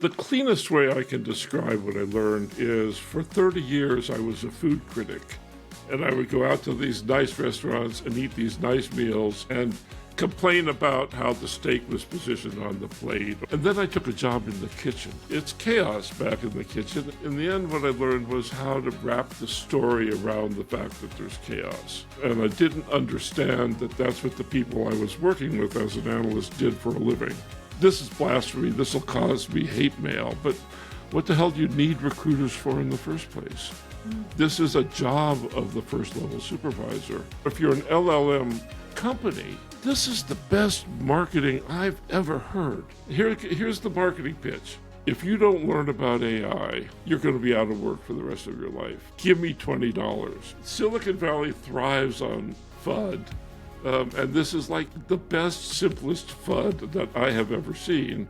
The cleanest way I can describe what I learned is for 30 years I was a food critic. And I would go out to these nice restaurants and eat these nice meals and complain about how the steak was positioned on the plate. And then I took a job in the kitchen. It's chaos back in the kitchen. In the end, what I learned was how to wrap the story around the fact that there's chaos. And I didn't understand that that's what the people I was working with as an analyst did for a living. This is blasphemy. This will cause me hate mail. But what the hell do you need recruiters for in the first place? This is a job of the first level supervisor. If you're an LLM company, this is the best marketing I've ever heard. Here's the marketing pitch. If you don't learn about AI, you're going to be out of work for the rest of your life. Give me $20. Silicon Valley thrives on FUD. And this is like the best, simplest FUD that I have ever seen.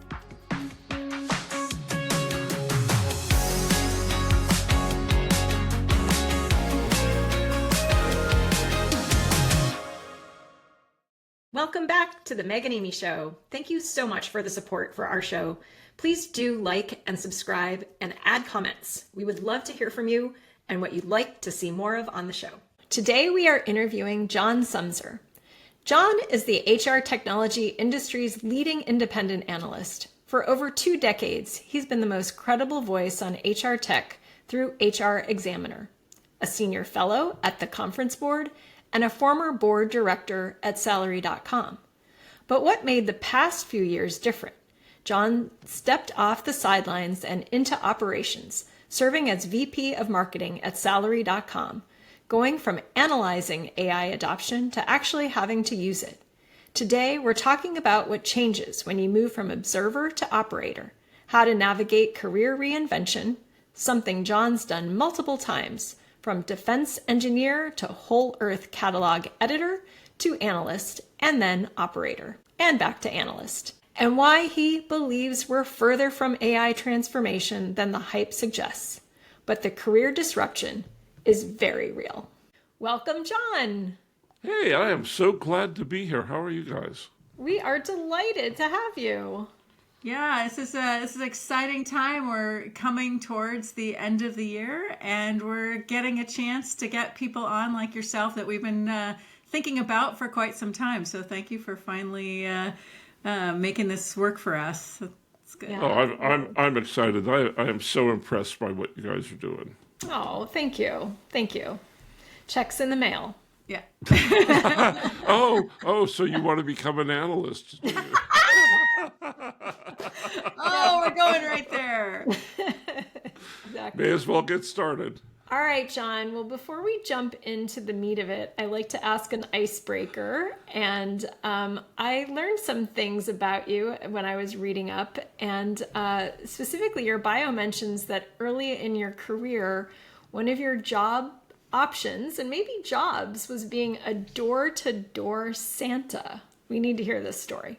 Welcome back to the Meg and Amy Show. Thank you so much for the support for our show. Please do like and subscribe and add comments. We would love to hear from you and what you'd like to see more of on the show. Today we are interviewing John Sumser. John is the HR technology industry's leading independent analyst. For over 2 decades, he's been the most credible voice on HR tech through HR Examiner, a senior fellow at the Conference Board, and a former board director at Salary.com. But what made the past few years different? John stepped off the sidelines and into operations, serving as VP of Marketing at Salary.com, going from analyzing AI adoption to actually having to use it. Today, we're talking about what changes when you move from observer to operator, how to navigate career reinvention, something John's done multiple times, from defense engineer to whole earth catalog editor to analyst and then operator and back to analyst, and why he believes we're further from AI transformation than the hype suggests. But the career disruption is very real. Welcome, John. Hey, I am so glad to be here. How are you guys? We are delighted to have you. Yeah, this is an exciting time. We're coming towards the end of the year, and we're getting a chance to get people on like yourself that we've been thinking about for quite some time. So thank you for finally making this work for us. That's good. Yeah. Oh, I'm excited. I am so impressed by what you guys are doing. Oh, thank you. Thank you. Checks in the mail. Yeah. Oh, so you want to become an analyst? Oh, we're going right there. Exactly. May as well get started. All right, John. Well, before we jump into the meat of it, I like to ask an icebreaker. And I learned some things about you when I was reading up. And specifically, your bio mentions that early in your career, one of your job options, and maybe jobs, was being a door-to-door Santa. We need to hear this story.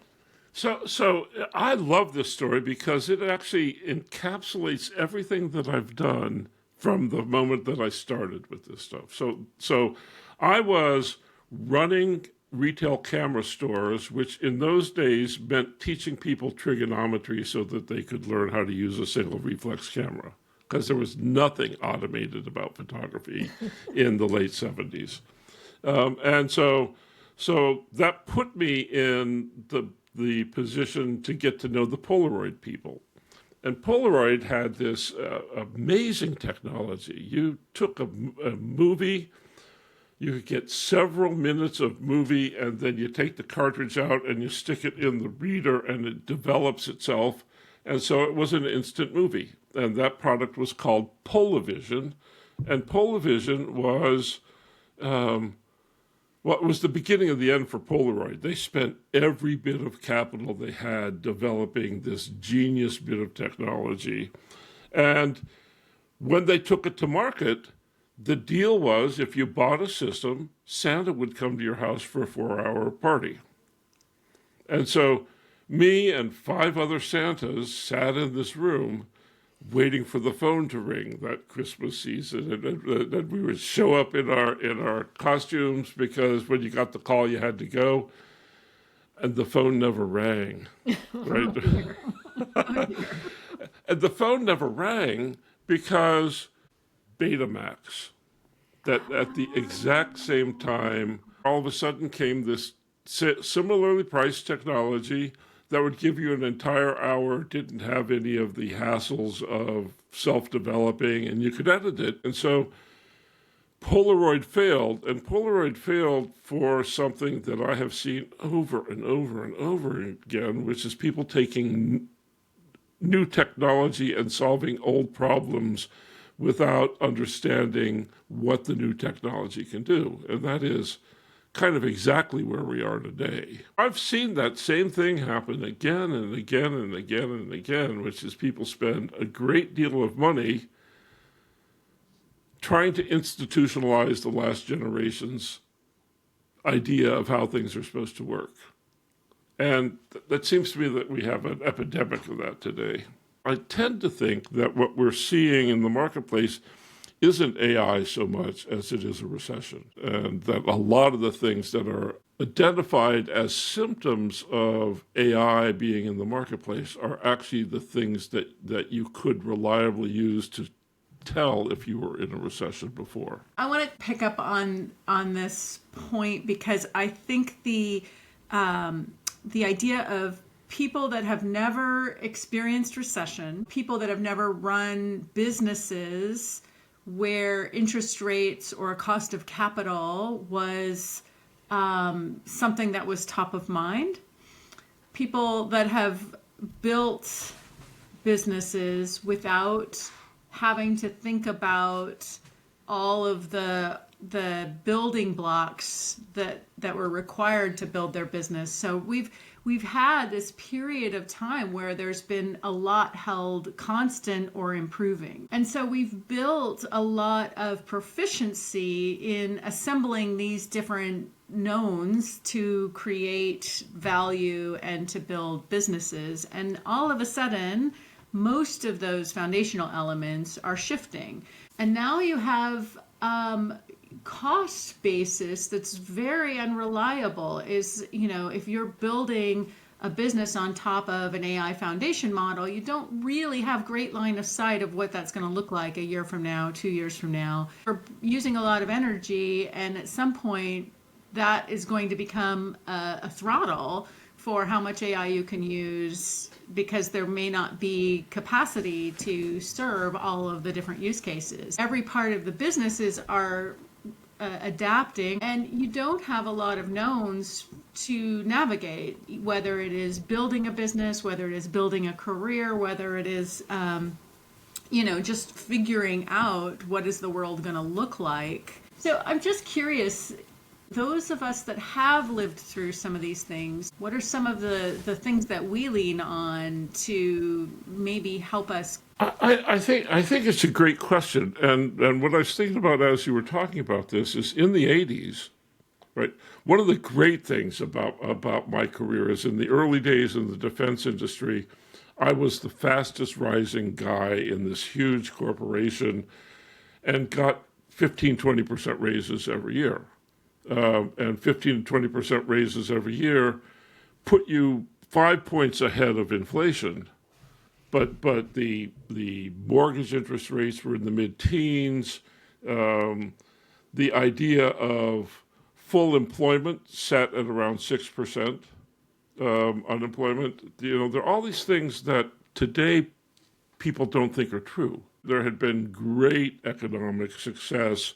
So I love this story because it actually encapsulates everything that I've done from the moment that I started with this stuff. So I was running retail camera stores, which in those days meant teaching people trigonometry so that they could learn how to use a single reflex camera, because there was nothing automated about photography in the late 70s. And so that put me in the position to get to know the Polaroid people. And Polaroid had this amazing technology. You took a movie, you could get several minutes of movie, and then you take the cartridge out and you stick it in the reader and it develops itself. And so it was an instant movie. And that product was called Polavision. And Polavision was it was the beginning of the end for Polaroid. They spent every bit of capital they had developing this genius bit of technology. And when they took it to market, the deal was if you bought a system, Santa would come to your house for a 4-hour party. And so me and 5 other Santas sat in this room waiting for the phone to ring that Christmas season, and we would show up in our costumes, because when you got the call, you had to go, and the phone never rang, right? And the phone never rang because Betamax, that at the exact same time, all of a sudden came this similarly priced technology that would give you an entire hour, didn't have any of the hassles of self-developing, and you could edit it. And so Polaroid failed, and Polaroid failed for something that I have seen over and over and over again, which is people taking new technology and solving old problems without understanding what the new technology can do. And that is kind of exactly where we are today. I've seen that same thing happen again and again and again and again, which is people spend a great deal of money trying to institutionalize the last generation's idea of how things are supposed to work. And that seems to me that we have an epidemic of that today. I tend to think that what we're seeing in the marketplace isn't AI so much as it is a recession, and that a lot of the things that are identified as symptoms of AI being in the marketplace are actually the things that you could reliably use to tell if you were in a recession before. I want to pick up on this point because I think the idea of people that have never experienced recession, people that have never run businesses where interest rates or cost of capital was something that was top of mind, people that have built businesses without having to think about all of the building blocks that were required to build their business. So we've had this period of time where there's been a lot held constant or improving. And so we've built a lot of proficiency in assembling these different knowns to create value and to build businesses. And all of a sudden, most of those foundational elements are shifting. And now you have cost basis that's very unreliable. Is, if you're building a business on top of an AI foundation model, you don't really have great line of sight of what that's going to look like a year from now, 2 years from now. You're using a lot of energy, and at some point that is going to become a throttle for how much AI you can use, because there may not be capacity to serve all of the different use cases. Every part of the businesses are adapting, and you don't have a lot of knowns to navigate, whether it is building a business, whether it is building a career, whether it is just figuring out what is the world going to look like. So I'm just curious, those of us that have lived through some of these things, what are some of the things that we lean on to maybe help us? I think it's a great question. And what I was thinking about as you were talking about this is in the 80s, right? One of the great things about my career is in the early days in the defense industry, I was the fastest rising guy in this huge corporation and got 15, 20% raises every year. And 15 to 20% raises every year put you 5 points ahead of inflation. But the mortgage interest rates were in the mid-teens. The idea of full employment sat at around 6% unemployment. There are all these things that today people don't think are true. There had been great economic success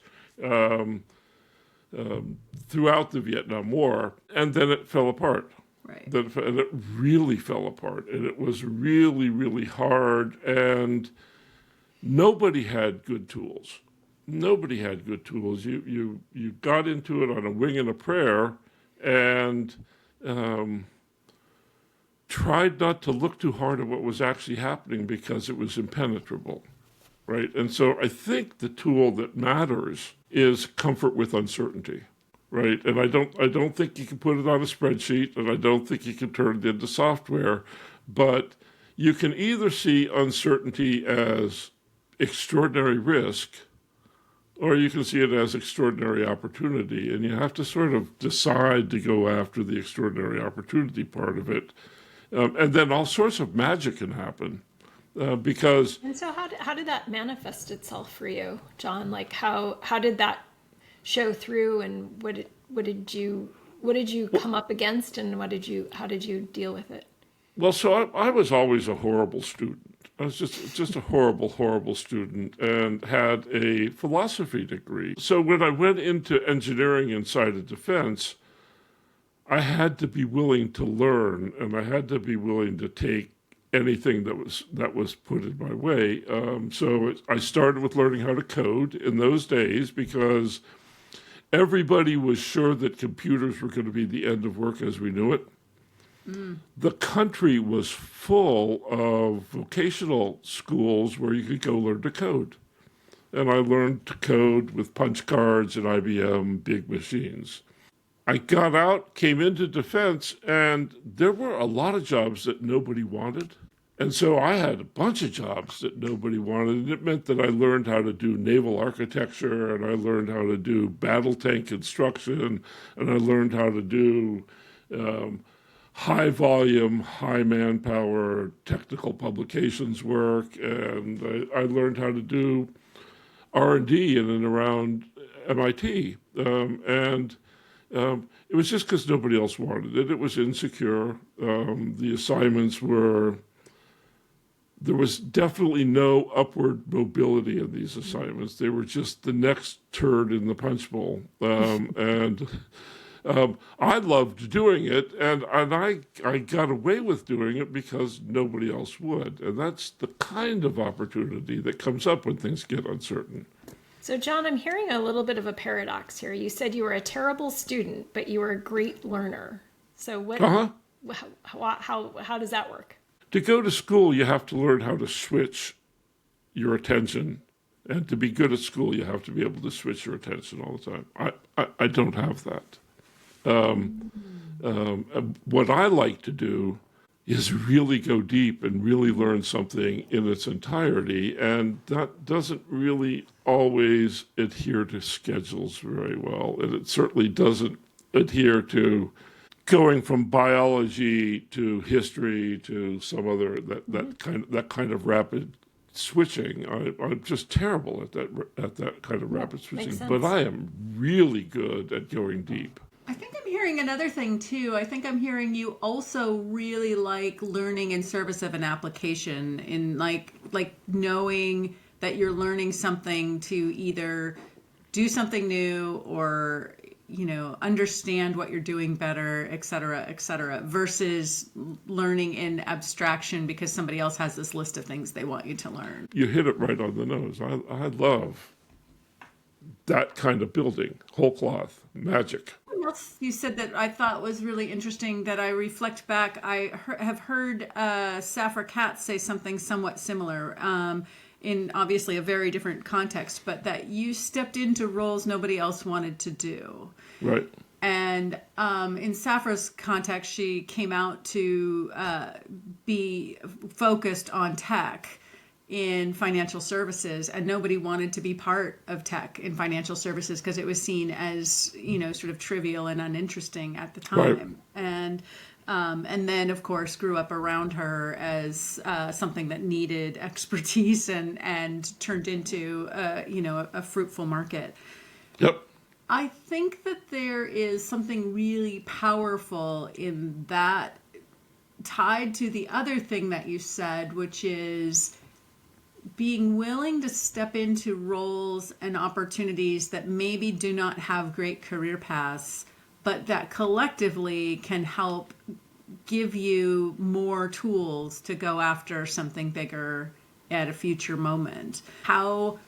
throughout the Vietnam War, and then it fell apart. Right. And it really fell apart, and it was really, really hard, and nobody had good tools. Nobody had good tools. You got into it on a wing and a prayer, and tried not to look too hard at what was actually happening because it was impenetrable, right? And so I think the tool that matters is comfort with uncertainty, right? And I don't think you can put it on a spreadsheet, and I don't think you can turn it into software, but you can either see uncertainty as extraordinary risk, or you can see it as extraordinary opportunity, and you have to sort of decide to go after the extraordinary opportunity part of it. And then all sorts of magic can happen. because And so how did that manifest itself for you, John? Like how did that show through, and what did you come up against, and how did you deal with it? well, so I was always a horrible student. I was just a horrible student and had a philosophy degree. So when I went into engineering inside of defense, I had to be willing to learn, and I had to be willing to take anything that was put in my way. I started with learning how to code in those days because everybody was sure that computers were going to be the end of work as we knew it. The country was full of vocational schools where you could go learn to code. And I learned to code with punch cards and IBM big machines. I got out, came into defense, and there were a lot of jobs that nobody wanted. And so I had a bunch of jobs that nobody wanted. And it meant that I learned how to do naval architecture, and I learned how to do battle tank construction, and I learned how to do high volume, high manpower technical publications work, and I learned how to do R&D in and around MIT. It was just because nobody else wanted it. It was insecure. The assignments there was definitely no upward mobility in these assignments. They were just the next turd in the punch bowl. I loved doing it, and I got away with doing it because nobody else would. And that's the kind of opportunity that comes up when things get uncertain. So, John, I'm hearing a little bit of a paradox here. You said you were a terrible student, but you were a great learner. So how does that work? To go to school, you have to learn how to switch your attention. And to be good at school, you have to be able to switch your attention all the time. I don't have that. What I like to do is really go deep and really learn something in its entirety, and that doesn't really always adhere to schedules very well, and it certainly doesn't adhere to going from biology to history to some other that kind of rapid switching. I'm just terrible at that kind of rapid switching, but I am really good at going deep. I think I'm hearing another thing too. I think I'm hearing you also really like learning in service of an application, in like knowing that you're learning something to either do something new or, understand what you're doing better, et cetera, versus learning in abstraction because somebody else has this list of things they want you to learn. You hit it right on the nose. I love that kind of building, whole cloth, magic. Else you said that I thought was really interesting that I reflect back. I have heard Safra Katz say something somewhat similar in obviously a very different context, but that you stepped into roles nobody else wanted to do. Right. And in Safra's context, she came out to be focused on tech in financial services, and nobody wanted to be part of tech in financial services because it was seen as, sort of trivial and uninteresting at the time. Right. And then, of course, grew up around her as something that needed expertise and turned into, a fruitful market. Yep. I think that there is something really powerful in that, tied to the other thing that you said, which is being willing to step into roles and opportunities that maybe do not have great career paths, but that collectively can help give you more tools to go after something bigger at a future moment. How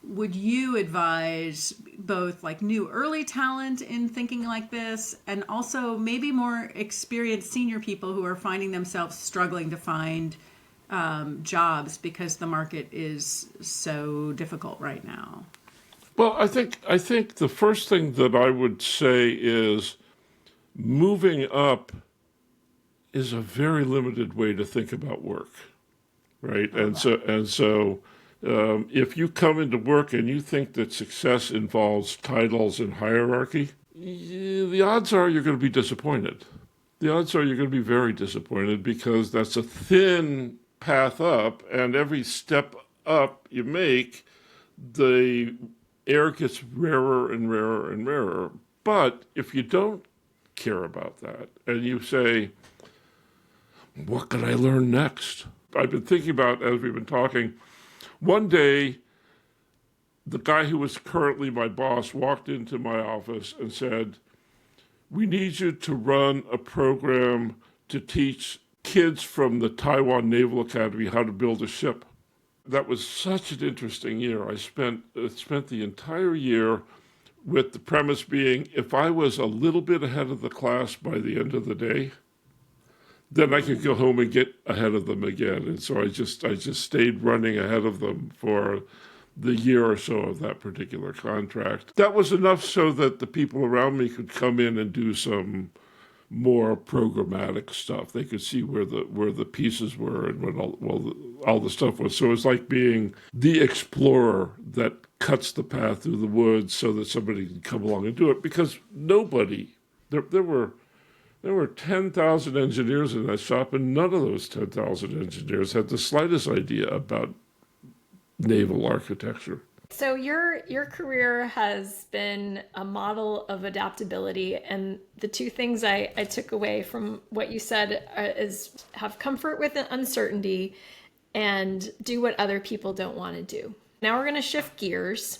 would you advise both like new early talent in thinking like this, and also maybe more experienced senior people who are finding themselves struggling to find jobs because the market is so difficult right now? Well, I think the first thing that I would say is moving up is a very limited way to think about work, right? And so if you come into work and you think that success involves titles and hierarchy, the odds are you're going to be disappointed. The odds are you're going to be very disappointed because that's a thin path up, and every step up you make, the air gets rarer and rarer and rarer. But if you don't care about that and you say, what can I learn next? I've been thinking about, as we've been talking, one day, the guy who was currently my boss walked into my office and said, we need you to run a program to teach kids from the Taiwan Naval Academy how to build a ship. That was such an interesting year. I spent the entire year with the premise being, if I was a little bit ahead of the class by the end of the day, then I could go home and get ahead of them again. And so I just stayed running ahead of them for the year or so of that particular contract. That was enough so that the people around me could come in and do some more programmatic stuff. They could see where the pieces were and what all the stuff was. So it was like being the explorer that cuts the path through the woods so that somebody can come along and do it. Because there were 10,000 engineers in that shop, and none of those 10,000 engineers had the slightest idea about naval architecture. So your career has been a model of adaptability, and the two things I took away from what you said is have comfort with uncertainty and do what other people don't want to do. Now we're going to shift gears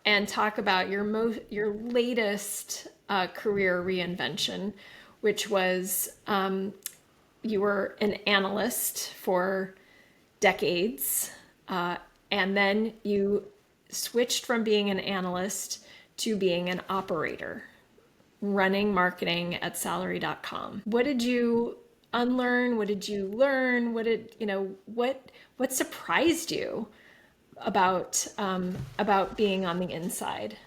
and talk about your latest career reinvention, which was you were an analyst for decades. And then you switched from being an analyst to being an operator, running marketing at salary.com. What did you unlearn? What did you learn? What surprised you about being on the inside?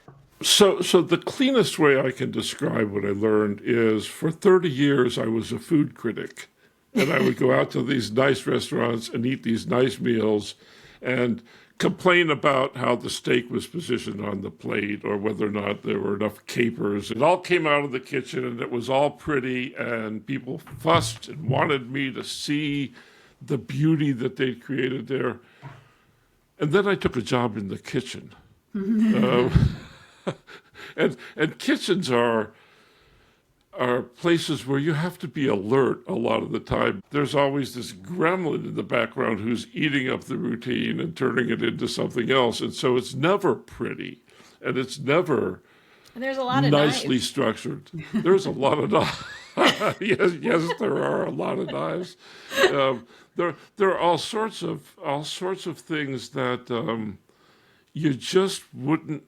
So the cleanest way I can describe what I learned is for 30 years I was a food critic. And I would go out to these nice restaurants and eat these nice meals and complain about how the steak was positioned on the plate or whether or not there were enough capers. It all came out of the kitchen and it was all pretty, and people fussed and wanted me to see the beauty that they'd created there. And then I took a job in the kitchen. And kitchens are places where you have to be alert a lot of the time. There's always this gremlin in the background who's eating up the routine and turning it into something else. And so it's never pretty, and it's never and there's a lot of nicely knives. Structured. There's a lot of knives. yes, there are a lot of knives. There are all sorts of things that you just wouldn't.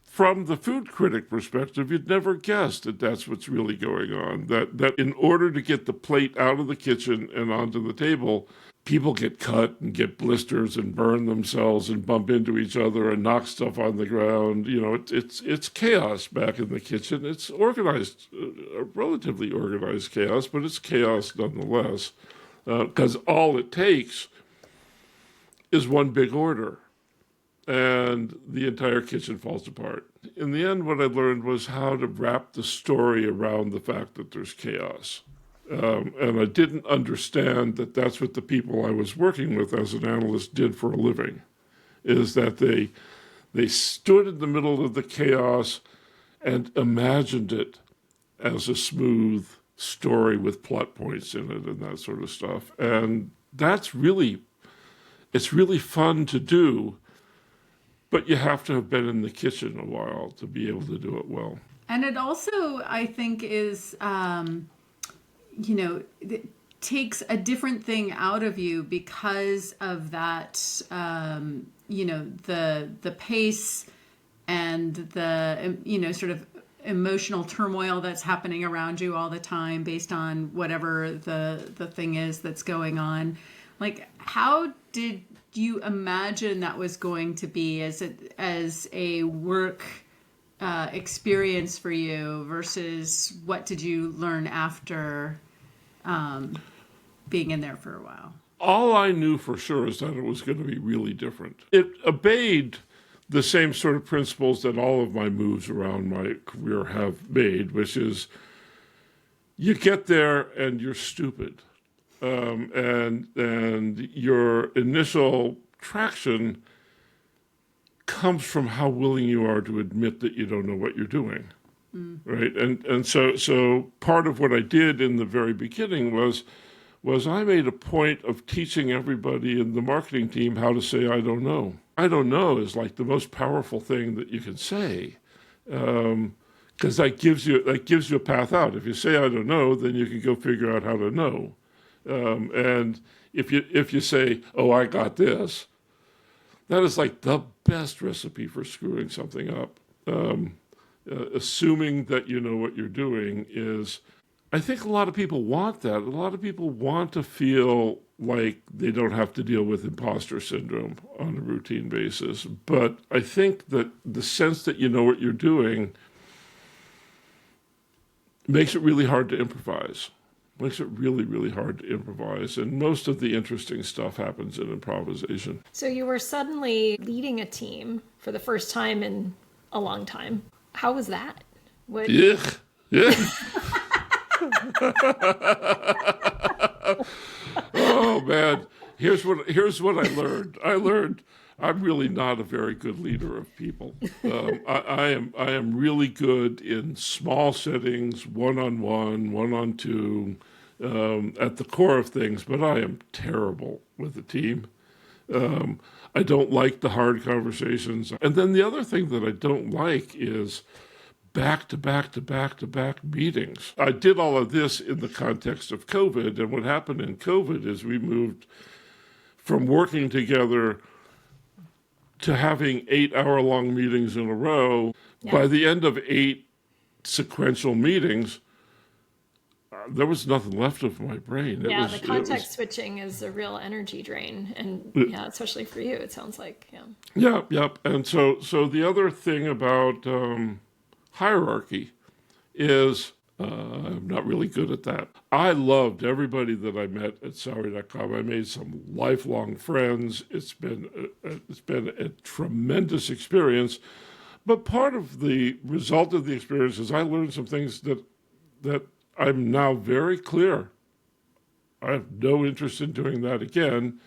From the food critic perspective, you'd never guess that that's what's really going on. That in order to get the plate out of the kitchen and onto the table, people get cut and get blisters and burn themselves and bump into each other and knock stuff on the ground. You know, it's chaos back in the kitchen. It's organized, relatively organized chaos, but it's chaos nonetheless. Because all it takes is one big order, and the entire kitchen falls apart. In the end, what I learned was how to wrap the story around the fact that there's chaos. And I didn't understand that that's what the people I was working with as an analyst did for a living, is that they stood in the middle of the chaos and imagined it as a smooth story with plot points in it and that sort of stuff. And it's really fun to do. But you have to have been in the kitchen a while to be able to do it well. And it also, I think, is, it takes a different thing out of you because of that, the pace and the, sort of emotional turmoil that's happening around you all the time based on whatever the thing is that's going on. Like, how did you imagine that was going to be as a work experience for you versus what did you learn after being in there for a while? All I knew for sure is that it was going to be really different. It obeyed the same sort of principles that all of my moves around my career have made, which is you get there and you're stupid. and your initial traction comes from how willing you are to admit that you don't know what you're doing, right? And so part of what I did in the very beginning was I made a point of teaching everybody in the marketing team how to say I don't know. I don't know is like the most powerful thing that you can say, because that gives you a path out. If you say I don't know, then you can go figure out how to know. And if you say, oh, I got this, that is like the best recipe for screwing something up. Assuming that you know what you're doing is, I think a lot of people want that. A lot of people want to feel like they don't have to deal with imposter syndrome on a routine basis. But I think that the sense that you know what you're doing makes it really hard to improvise. Makes it really, really hard to improvise. And most of the interesting stuff happens in improvisation. So you were suddenly leading a team for the first time in a long time. How was that? Yeah. Oh man, here's what I learned. I learned I'm really not a very good leader of people. I am really good in small settings, one-on-one, one-on-two, at the core of things, but I am terrible with a team. I don't like the hard conversations. And then the other thing that I don't like is back-to-back meetings. I did all of this in the context of COVID, and what happened in COVID is we moved from working together to having 8-hour-long meetings in a row. Yeah. By the end of 8 sequential meetings, there was nothing left of my brain. The context switching is a real energy drain, and especially for you, it sounds like. Yep. And so the other thing about hierarchy is I'm not really good at that. I loved everybody that I met at Salary.com. I made some lifelong friends. It's been a tremendous experience. But part of the result of the experience is I learned some things that I'm now very clear. I have no interest in doing that again.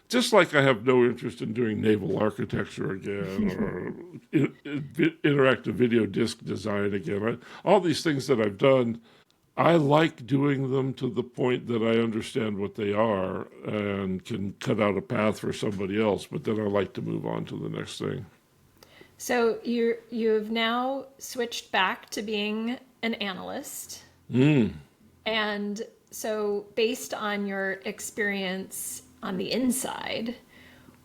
Just like I have no interest in doing naval architecture again or interactive video disc design again. All these things that I've done, I like doing them to the point that I understand what they are and can cut out a path for somebody else, but then I like to move on to the next thing. So you've now switched back to being an analyst. And so based on your experience on the inside,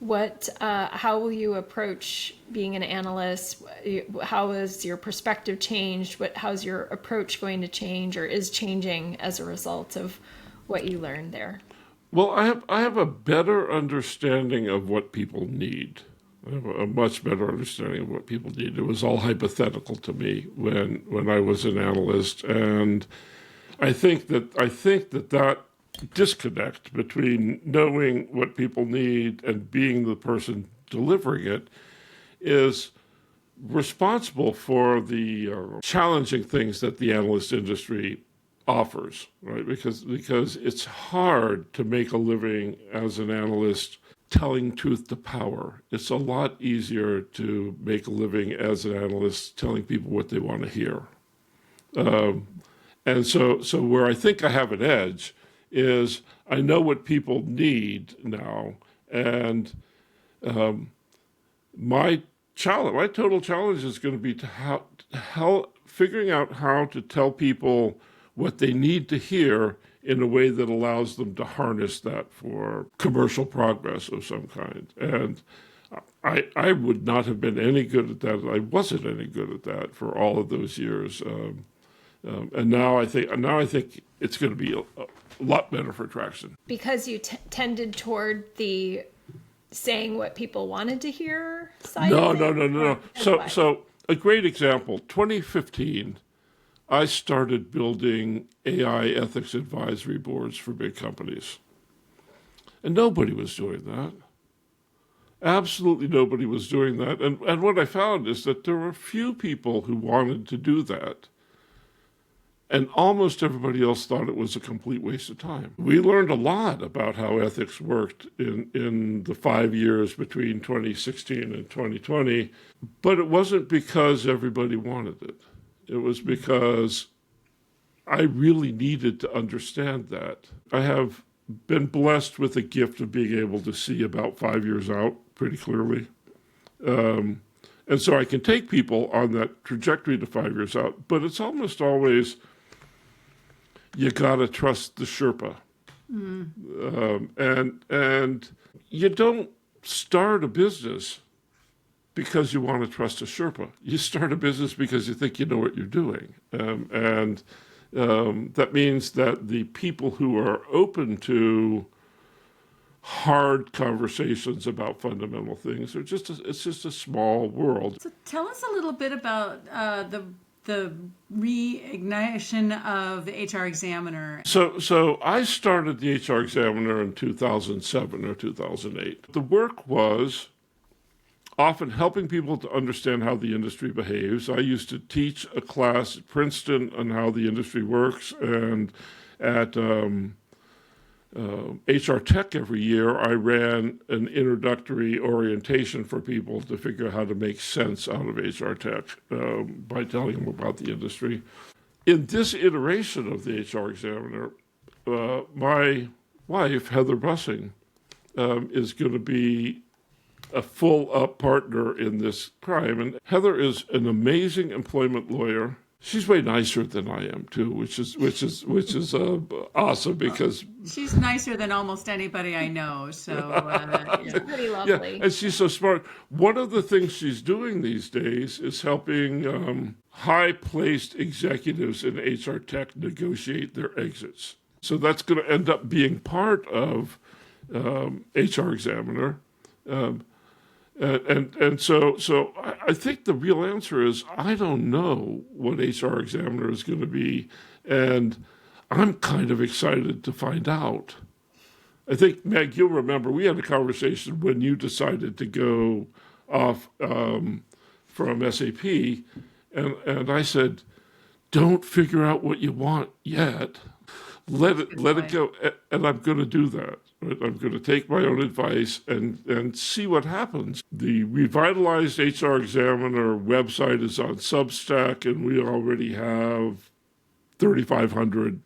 how will you approach being an analyst? How has your perspective changed? How's your approach going to change or is changing as a result of what you learned there? Well, I have a better understanding of what people need. I have a much better understanding of what people need. It was all hypothetical to me when I was an analyst, and I think that disconnect between knowing what people need and being the person delivering it is responsible for the challenging things that the analyst industry offers, right? Because it's hard to make a living as an analyst telling truth to power. It's a lot easier to make a living as an analyst telling people what they want to hear. And so where I think I have an edge is I know what people need now, and my total challenge is going to be figuring out how to tell people what they need to hear in a way that allows them to harness that for commercial progress of some kind. And I would not have been any good at that. I wasn't any good at that for all of those years. And now I think it's going to be a lot better for traction. Because you tended toward the saying what people wanted to hear side? No. So a great example, 2015, I started building AI ethics advisory boards for big companies. And nobody was doing that. Absolutely nobody was doing that. And what I found is that there were few people who wanted to do that. And almost everybody else thought it was a complete waste of time. We learned a lot about how ethics worked in the 5 years between 2016 and 2020, but it wasn't because everybody wanted it. It was because I really needed to understand that. I have been blessed with the gift of being able to see about 5 years out pretty clearly. And so I can take people on that trajectory to 5 years out, but it's almost always, you gotta trust the Sherpa. And you don't start a business because you want to trust a Sherpa. You start a business because you think you know what you're doing. That means that the people who are open to hard conversations about fundamental things it's just a small world. So tell us a little bit about the reignition of the HR Examiner. So I started the HR Examiner in 2007 or 2008. The work was often helping people to understand how the industry behaves. I used to teach a class at Princeton on how the industry works, and at HR Tech every year, I ran an introductory orientation for people to figure out how to make sense out of HR Tech by telling them about the industry. In this iteration of the HR Examiner, my wife, Heather Bussing, is going to be a full-up partner in this crime. And Heather is an amazing employment lawyer. She's way nicer than I am too, which is awesome because she's nicer than almost anybody I know. So yeah. Pretty lovely. Yeah, and she's so smart. One of the things she's doing these days is helping high-placed executives in HR Tech negotiate their exits. So that's going to end up being part of HR Examiner. And so I think the real answer is I don't know what HR Examiner is going to be, and I'm kind of excited to find out. I think, Meg, you'll remember we had a conversation when you decided to go off from SAP, and I said, don't figure out what you want yet. Let it go, and I'm going to do that. Right? I'm going to take my own advice and see what happens. The revitalized HR Examiner website is on Substack, and we already have 3,500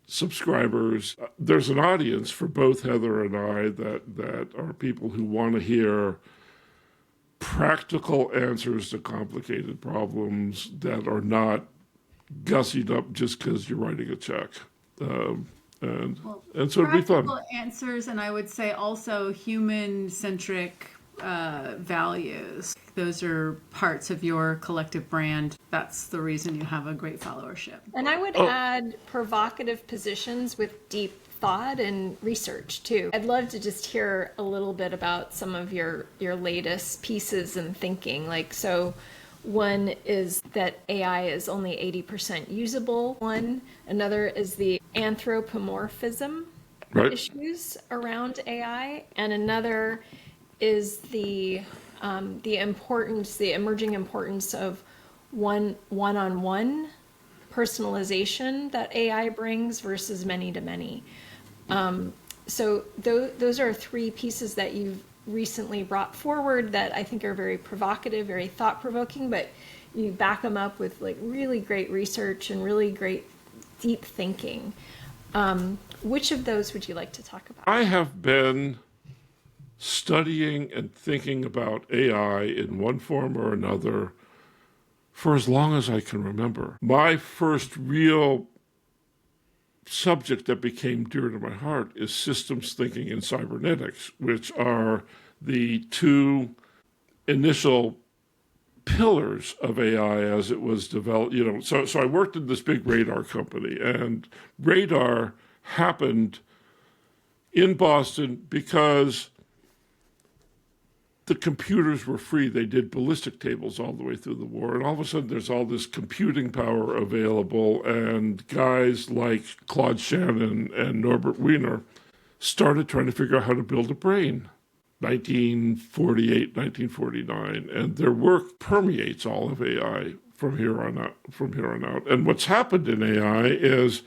subscribers. There's an audience for both Heather and I that are people who want to hear practical answers to complicated problems that are not gussied up just because you're writing a check. And so it'd be fun. Practical answers, and I would say also human-centric values. Those are parts of your collective brand. That's the reason you have a great followership. And I would add provocative positions with deep thought and research too. I'd love to just hear a little bit about some of your latest pieces and thinking. One is that AI is only 80% usable. Another is the anthropomorphism issues around AI, and another is the emerging importance of one-on-one personalization that AI brings versus many-to-many. So those are three pieces that you've recently brought forward that I think are very provocative, very thought-provoking, but you back them up with really great research and really great deep thinking. Which of those would you like to talk about? I have been studying and thinking about AI in one form or another for as long as I can remember. My first real subject that became dear to my heart is systems thinking and cybernetics, which are the two initial pillars of AI as it was developed. So I worked in this big radar company, and radar happened in Boston because the computers were free. They did ballistic tables all the way through the war. And all of a sudden, there's all this computing power available. And guys like Claude Shannon and Norbert Wiener started trying to figure out how to build a brain. 1948, 1949. And their work permeates all of AI from here on out. And what's happened in AI is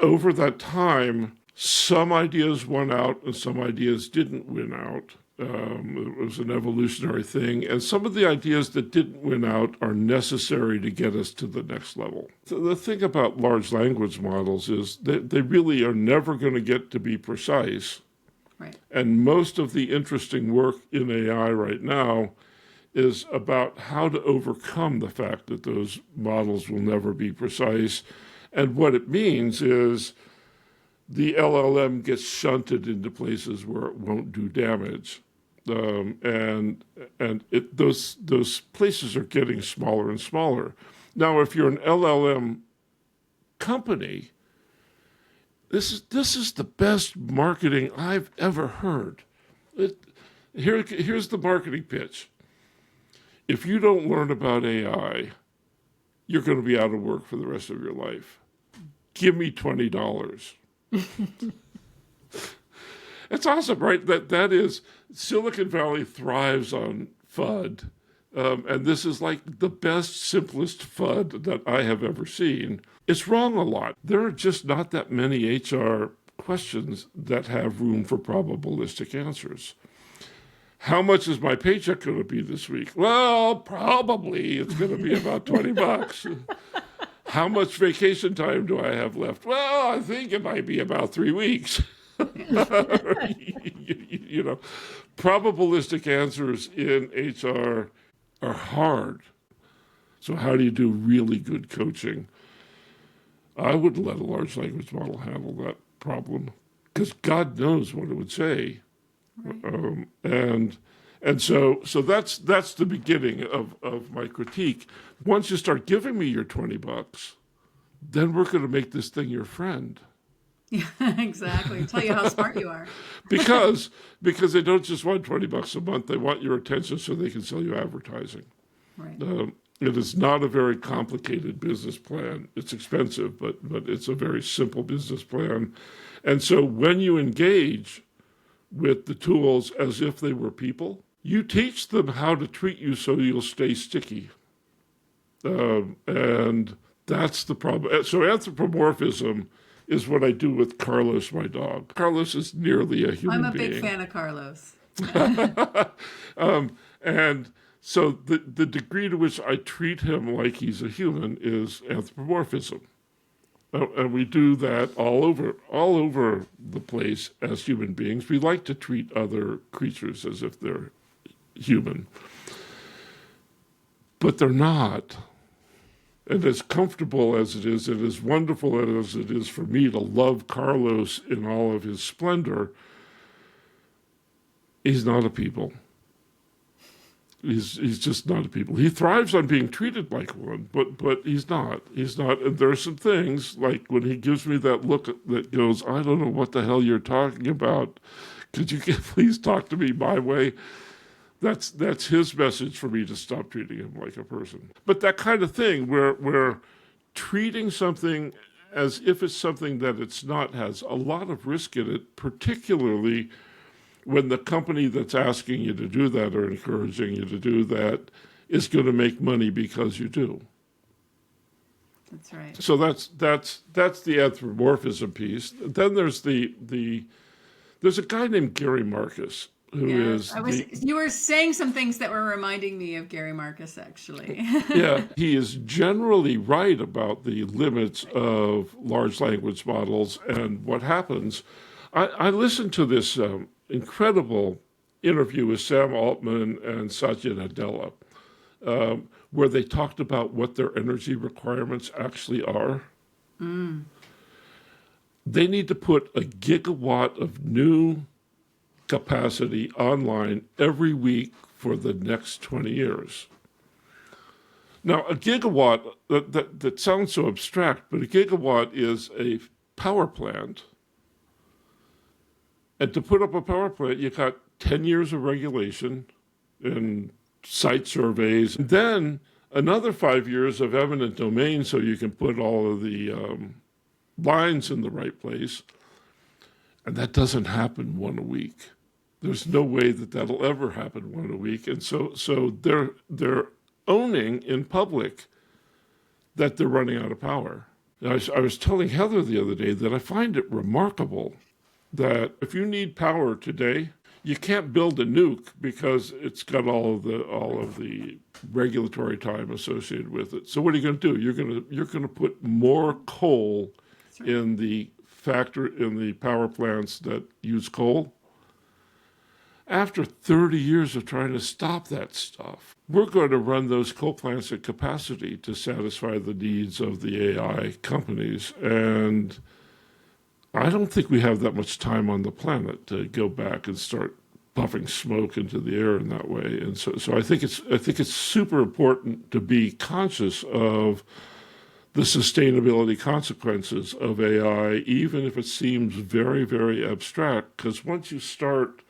over that time, some ideas won out and some ideas didn't win out. It was an evolutionary thing. And some of the ideas that didn't win out are necessary to get us to the next level. The thing about large language models is that they really are never going to get to be precise. Right. And most of the interesting work in AI right now is about how to overcome the fact that those models will never be precise. And what it means is the LLM gets shunted into places where it won't do damage. Those places are getting smaller and smaller. Now, if you're an LLM company, this is the best marketing I've ever heard. Here's the marketing pitch. If you don't learn about AI, you're going to be out of work for the rest of your life. Give me $20. It's awesome, right? That is, Silicon Valley thrives on FUD. And this is like the best, simplest FUD that I have ever seen. It's wrong a lot. There are just not that many HR questions that have room for probabilistic answers. How much is my paycheck going to be this week? Well, probably it's going to be about $20. How much vacation time do I have left? Well, I think it might be about 3 weeks. You know, probabilistic answers in HR are hard. So how do you do really good coaching? I wouldn't let a large language model handle that problem because God knows what it would say. Right. And so that's the beginning of my critique. Once you start giving me your $20, then we're going to make this thing your friend. Yeah, exactly. Tell you how smart you are. because they don't just want $20 a month; they want your attention so they can sell you advertising. Right. It is not a very complicated business plan. It's expensive, but it's a very simple business plan. And so when you engage with the tools as if they were people, you teach them how to treat you so you'll stay sticky. And that's the problem. So anthropomorphism is what I do with Carlos, my dog. Carlos is nearly a human being. I'm a big fan of Carlos. And so the degree to which I treat him like he's a human is anthropomorphism. And we do that all over the place as human beings. We like to treat other creatures as if they're human. But they're not. And as comfortable as it is, and as wonderful as it is for me to love Carlos in all of his splendor, he's not a people. He's just not a people. He thrives on being treated like one, but he's not. He's not. And there are some things, like when he gives me that look that goes, I don't know what the hell you're talking about. Could you please talk to me my way? That's his message for me to stop treating him like a person. But that kind of thing where treating something as if it's something that it's not has a lot of risk in it, particularly when the company that's asking you to do that or encouraging you to do that is going to make money because you do. That's right. So that's the anthropomorphism piece. Then there's there's a guy named Gary Marcus who is. You were saying some things that were reminding me of Gary Marcus, actually. Yeah, he is generally right about the limits of large language models and what happens. I listened to this incredible interview with Sam Altman and Satya Nadella, where they talked about what their energy requirements actually are. Mm. They need to put a gigawatt of new capacity online every week for the next 20 years. Now, a gigawatt, that sounds so abstract, but a gigawatt is a power plant. And to put up a power plant, you got 10 years of regulation and site surveys, and then another 5 years of eminent domain so you can put all of the lines in the right place. And that doesn't happen one a week. There's no way that that'll ever happen one a week. And so they're owning in public that they're running out of power. I was telling Heather the other day that I find it remarkable that if you need power today, you can't build a nuke because it's got all of the regulatory time associated with it. So what are you going to do? You're going to put more coal in the power plants that use coal. After 30 years of trying to stop that stuff, we're going to run those coal plants at capacity to satisfy the needs of the AI companies. And I don't think we have that much time on the planet to go back and start puffing smoke into the air in that way. And so I think it's super important to be conscious of the sustainability consequences of AI, even if it seems very, very abstract, because once you start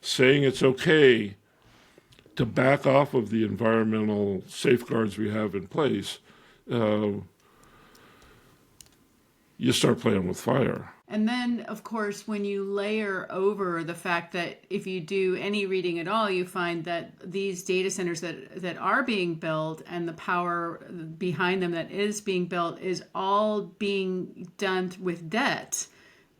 saying it's okay to back off of the environmental safeguards we have in place, you start playing with fire. And then, of course, when you layer over the fact that if you do any reading at all, you find that these data centers that are being built and the power behind them that is being built is all being done with debt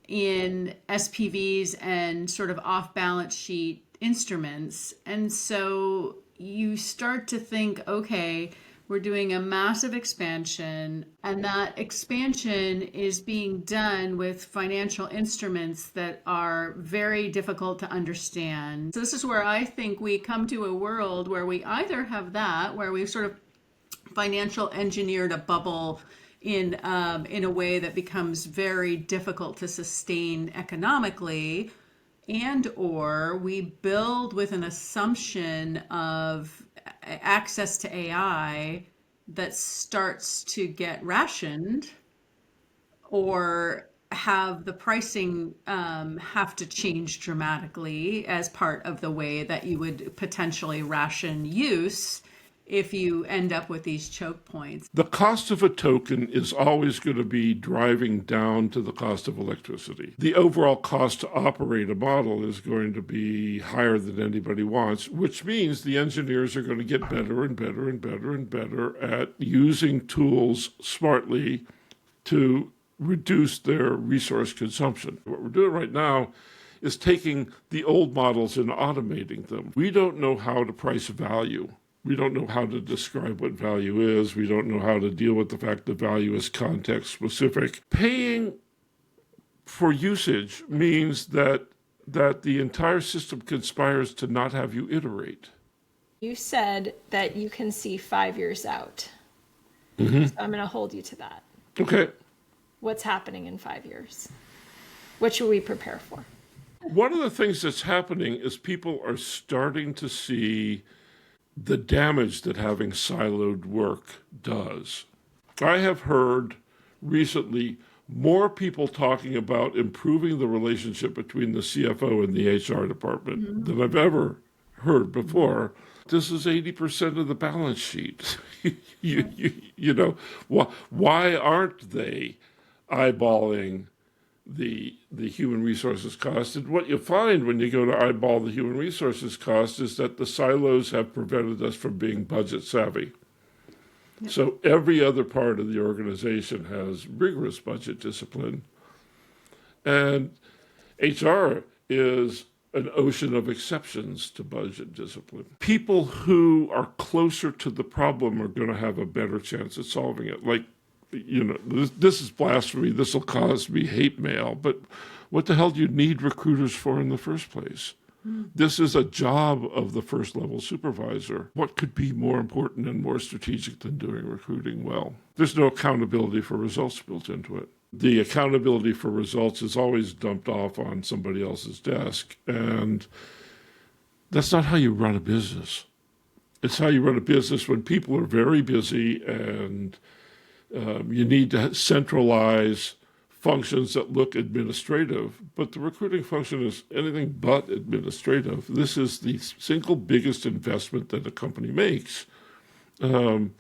in SPVs and sort of off-balance sheet instruments. And so you start to think, okay, we're doing a massive expansion, and that expansion is being done with financial instruments that are very difficult to understand. So this is where I think we come to a world where we either have that, where we've sort of financial engineered a bubble in a way that becomes very difficult to sustain economically, and or we build with an assumption of access to AI that starts to get rationed or have the pricing have to change dramatically as part of the way that you would potentially ration use if you end up with these choke points. The cost of a token is always going to be driving down to the cost of electricity. The overall cost to operate a model is going to be higher than anybody wants, which means the engineers are going to get better and better and better and better at using tools smartly to reduce their resource consumption. What we're doing right now is taking the old models and automating them. We don't know how to price value. We don't know how to describe what value is. We don't know how to deal with the fact that value is context specific. Paying for usage means that the entire system conspires to not have you iterate. You said that you can see 5 years out. So I'm going to hold you to that. Okay. What's happening in 5 years? What should we prepare for? One of the things that's happening is people are starting to see the damage that having siloed work does. I have heard recently more people talking about improving the relationship between the CFO and the HR department than I've ever heard before. This is 80% of the balance sheet. you know, why aren't they eyeballing the human resources cost? And what you find when you go to eyeball the human resources cost is that the silos have prevented us from being budget savvy. Yep. So every other part of the organization has rigorous budget discipline. And HR is an ocean of exceptions to budget discipline. People who are closer to the problem are going to have a better chance at solving it. Like, you know, this is blasphemy. This will cause me hate mail. But what the hell do you need recruiters for in the first place? This is a job of the first level supervisor. What could be more important and more strategic than doing recruiting well? There's no accountability for results built into it. The accountability for results is always dumped off on somebody else's desk. And that's not how you run a business. It's how you run a business when people are very busy and you need to centralize functions that look administrative, but the recruiting function is anything but administrative. This is the single biggest investment that a company makes. And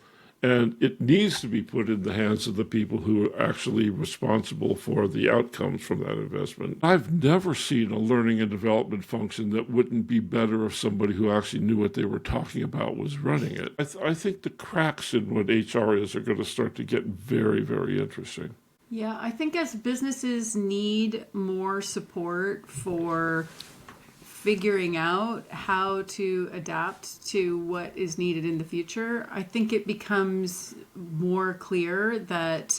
And it needs to be put in the hands of the people who are actually responsible for the outcomes from that investment. I've never seen a learning and development function that wouldn't be better if somebody who actually knew what they were talking about was running it. I think the cracks in what HR is are going to start to get very, very interesting. Yeah, I think as businesses need more support for figuring out how to adapt to what is needed in the future, I think it becomes more clear that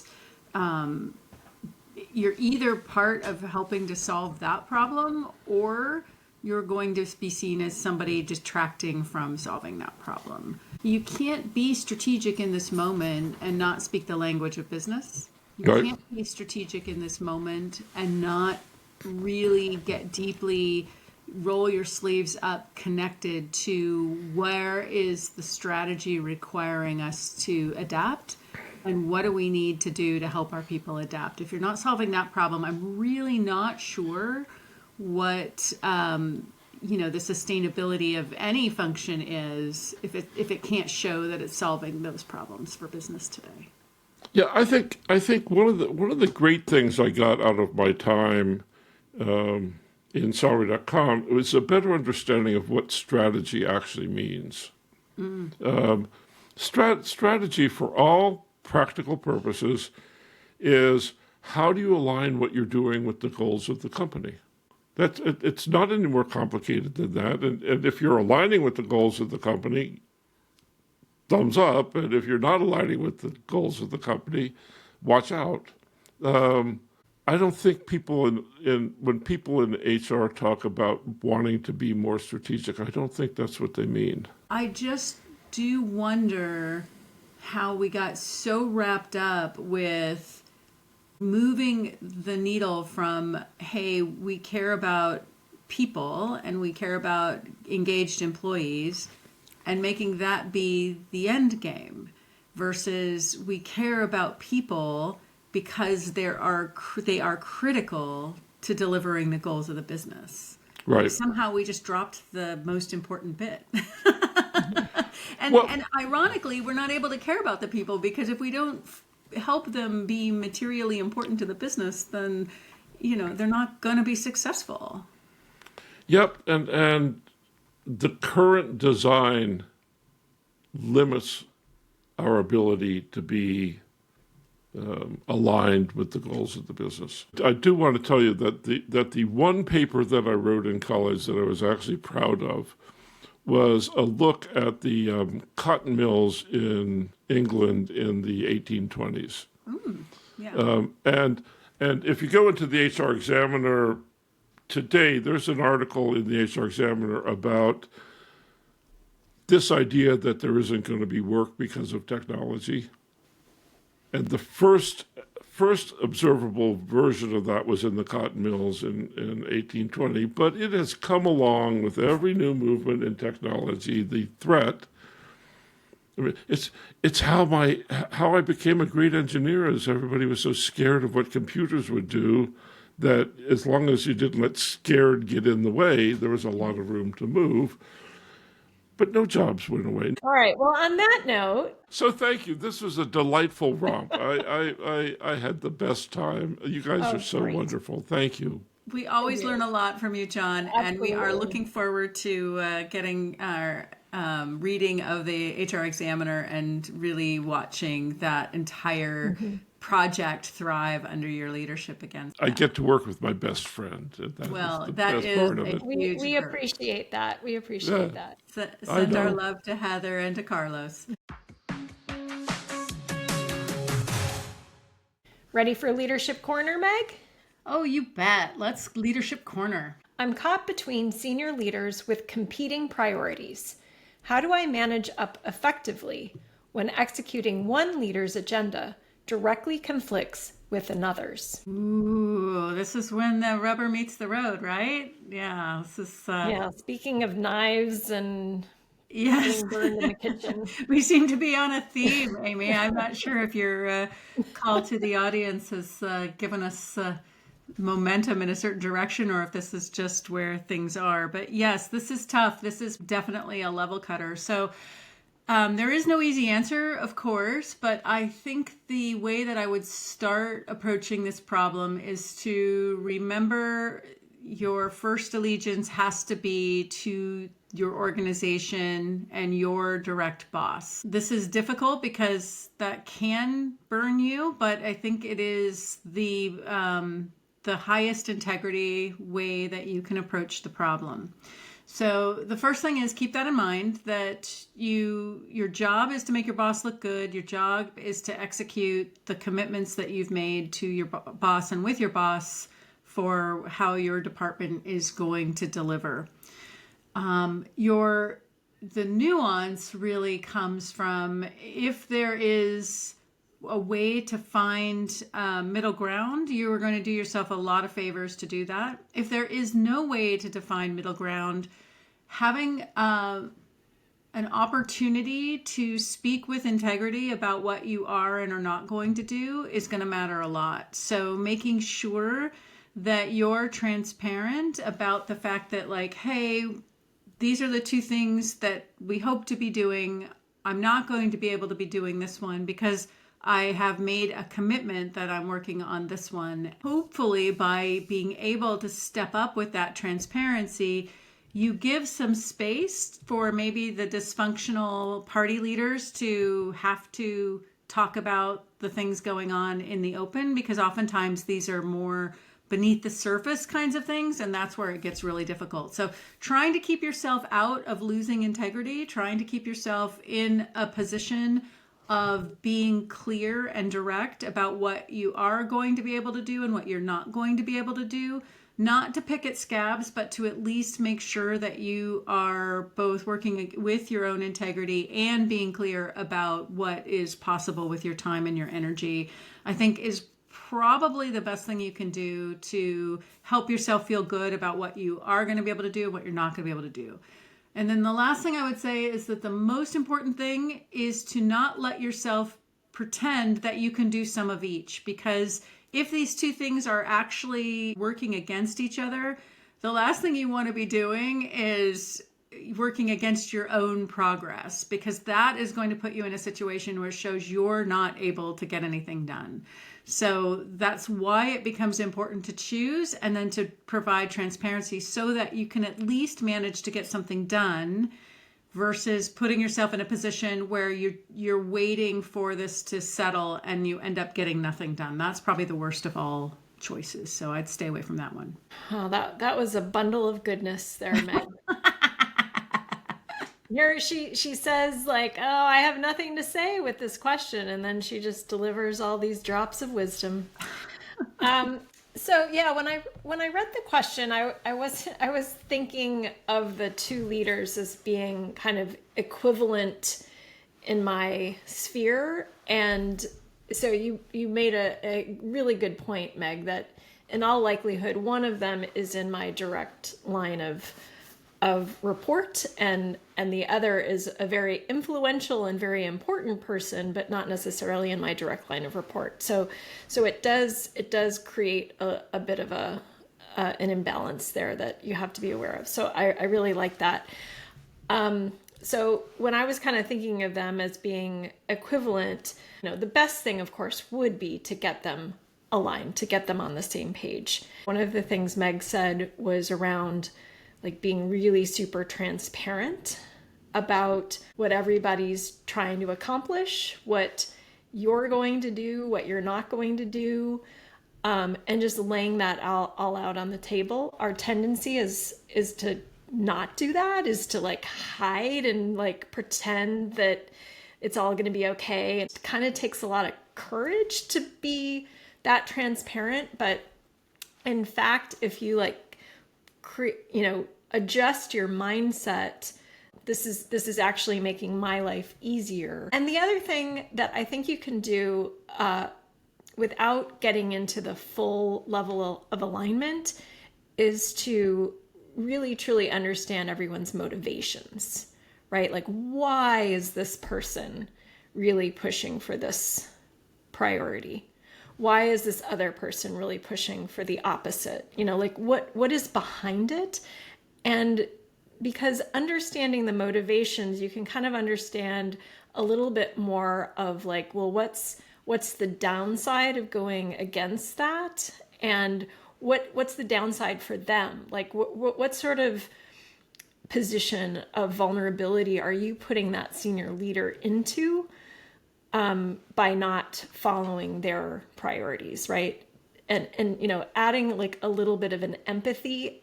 you're either part of helping to solve that problem, or you're going to be seen as somebody detracting from solving that problem. You can't be strategic in this moment and not speak the language of business. You Right. can't be strategic in this moment and not really get deeply, roll your sleeves up, connected to where is the strategy requiring us to adapt, and what do we need to do to help our people adapt. If you're not solving that problem, I'm really not sure what the sustainability of any function is if it can't show that it's solving those problems for business today. Yeah, I think one of the great things I got out of my time in Salary.com was a better understanding of what strategy actually means. Strategy, for all practical purposes, is how do you align what you're doing with the goals of the company? It's not any more complicated than that. And if you're aligning with the goals of the company, thumbs up. And if you're not aligning with the goals of the company, watch out. I don't think when people in HR talk about wanting to be more strategic, I don't think that's what they mean. I just do wonder how we got so wrapped up with moving the needle from, hey, we care about people and we care about engaged employees, and making that be the end game, versus we care about people because they are critical to delivering the goals of the business. Right. Somehow we just dropped the most important bit. Well- And ironically, we're not able to care about the people, because if we don't help them be materially important to the business, then they're not going to be successful. Yep, and the current design limits our ability to be aligned with the goals of the business. I do want to tell you that the one paper that I wrote in college that I was actually proud of was a look at the cotton mills in England in the 1820s. Yeah. And if you go into the HR Examiner today, there's an article in the HR Examiner about this idea that there isn't going to be work because of technology. And the first observable version of that was in the cotton mills in 1820, but it has come along with every new movement in technology. The threat, I mean, it's how I became a great engineer, is everybody was so scared of what computers would do that as long as you didn't let scared get in the way, there was a lot of room to move. But no jobs went away. All right. Well, on that note, So thank you. This was a delightful romp. I had the best time. You guys are so great. wonderful. Thank you. We always learn a lot from you, John, and we are Absolutely. looking forward to getting our reading of the HR Examiner and really watching that entire project thrive under your leadership again. I get to work with my best friend. And that Well, is the that best is part of a it. huge we perk. appreciate that. We appreciate Yeah. that. Send our know. love to Heather and to Carlos. Ready for Leadership Corner, Meg? Oh, you bet. Let's Leadership Corner. I'm caught between senior leaders with competing priorities. How do I manage up effectively when executing one leader's agenda directly conflicts with another's? Ooh, this is when the rubber meets the road, right? Yeah, this is... Yeah, speaking of knives and Yes. being burned in the kitchen. We seem to be on a theme, Amy. I'm not sure if your call to the audience has given us momentum in a certain direction, or if this is just where things are. But yes, this is tough. This is definitely a level cutter. So There is no easy answer, of course, but I think the way that I would start approaching this problem is to remember your first allegiance has to be to your organization and your direct boss. This is difficult because that can burn you, but I think it is the highest integrity way that you can approach the problem. So the first thing is keep that in mind, that your job is to make your boss look good. Your job is to execute the commitments that you've made to your boss and with your boss for how your department is going to deliver. The nuance really comes from if there is a way to find middle ground, you are going to do yourself a lot of favors to do that. If there is no way to define middle ground, having an opportunity to speak with integrity about what you are and are not going to do is going to matter a lot. So making sure that you're transparent about the fact that, like, hey, these are the two things that we hope to be doing. I'm not going to be able to be doing this one because I have made a commitment that I'm working on this one. Hopefully, by being able to step up with that transparency, you give some space for maybe the dysfunctional party leaders to have to talk about the things going on in the open, because oftentimes these are more beneath the surface kinds of things, and that's where it gets really difficult. So trying to keep yourself out of losing integrity, trying to keep yourself in a position of being clear and direct about what you are going to be able to do and what you're not going to be able to do, not to pick at scabs, but to at least make sure that you are both working with your own integrity and being clear about what is possible with your time and your energy, I think is probably the best thing you can do to help yourself feel good about what you are going to be able to do and what you're not going to be able to do. And then the last thing I would say is that the most important thing is to not let yourself pretend that you can do some of each, because if these two things are actually working against each other, the last thing you want to be doing is working against your own progress, because that is going to put you in a situation where it shows you're not able to get anything done. So that's why it becomes important to choose and then to provide transparency so that you can at least manage to get something done, versus putting yourself in a position where you're waiting for this to settle and you end up getting nothing done. That's probably the worst of all choices. So I'd stay away from that one. Oh, that was a bundle of goodness there, Meg. Here she says, like, oh, I have nothing to say with this question, and then she just delivers all these drops of wisdom. So yeah, when I read the question, I was thinking of the two leaders as being kind of equivalent in my sphere, and so you made a really good point, Meg, that in all likelihood one of them is in my direct line of report, and the other is a very influential and very important person, but not necessarily in my direct line of report. So it does create a bit of an imbalance there that you have to be aware of. So I really like that. So when I was kind of thinking of them as being equivalent, the best thing, of course, would be to get them aligned, to get them on the same page. One of the things Meg said was around like being really super transparent about what everybody's trying to accomplish, what you're going to do, what you're not going to do, and just laying that all out on the table. Our tendency is to not do that, is to like hide and like pretend that it's all going to be okay. It kind of takes a lot of courage to be that transparent, but in fact, if you like adjust your mindset, this is actually making my life easier. And the other thing that I think you can do without getting into the full level of alignment is to really truly understand everyone's motivations, right? Like, why is this person really pushing for this priority? Why is this other person really pushing for the opposite? Like what is behind it? And because understanding the motivations, you can kind of understand a little bit more of like, well, what's the downside of going against that, and what's the downside for them? Like, what sort of position of vulnerability are you putting that senior leader into by not following their priorities, right? And adding like a little bit of an empathy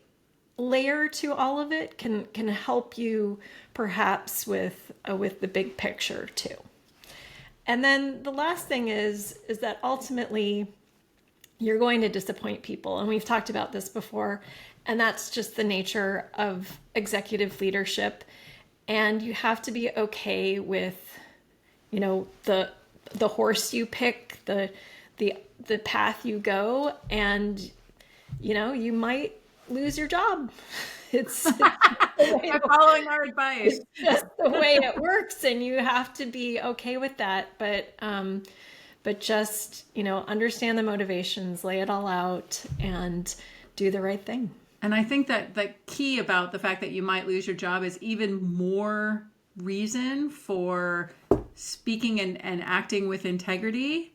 layer to all of it can help you perhaps with the big picture too. And then the last thing is that ultimately you're going to disappoint people, and we've talked about this before, and that's just the nature of executive leadership. And you have to be okay with, the horse you pick, the path you go, and you might lose your job. It's following our advice. It's just the way it works, and you have to be okay with that. But just understand the motivations, lay it all out, and do the right thing. And I think that the key about the fact that you might lose your job is even more reason for speaking and acting with integrity,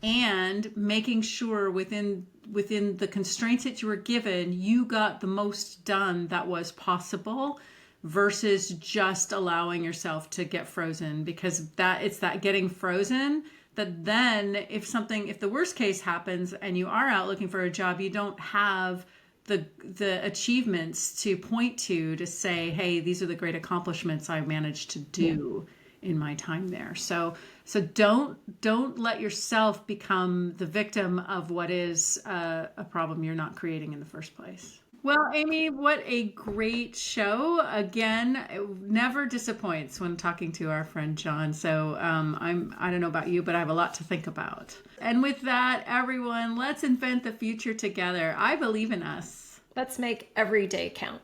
and making sure within the constraints that you were given, you got the most done that was possible, versus just allowing yourself to get frozen, because it's that getting frozen that then if the worst case happens and you are out looking for a job, you don't have the achievements to point to say, hey, these are the great accomplishments I managed to do in my time there. So don't let yourself become the victim of what is a problem you're not creating in the first place. Well, Amy, what a great show. Again, it never disappoints when talking to our friend John. So I don't know about you, but I have a lot to think about. And with that, everyone, let's invent the future together. I believe in us. Let's make every day count.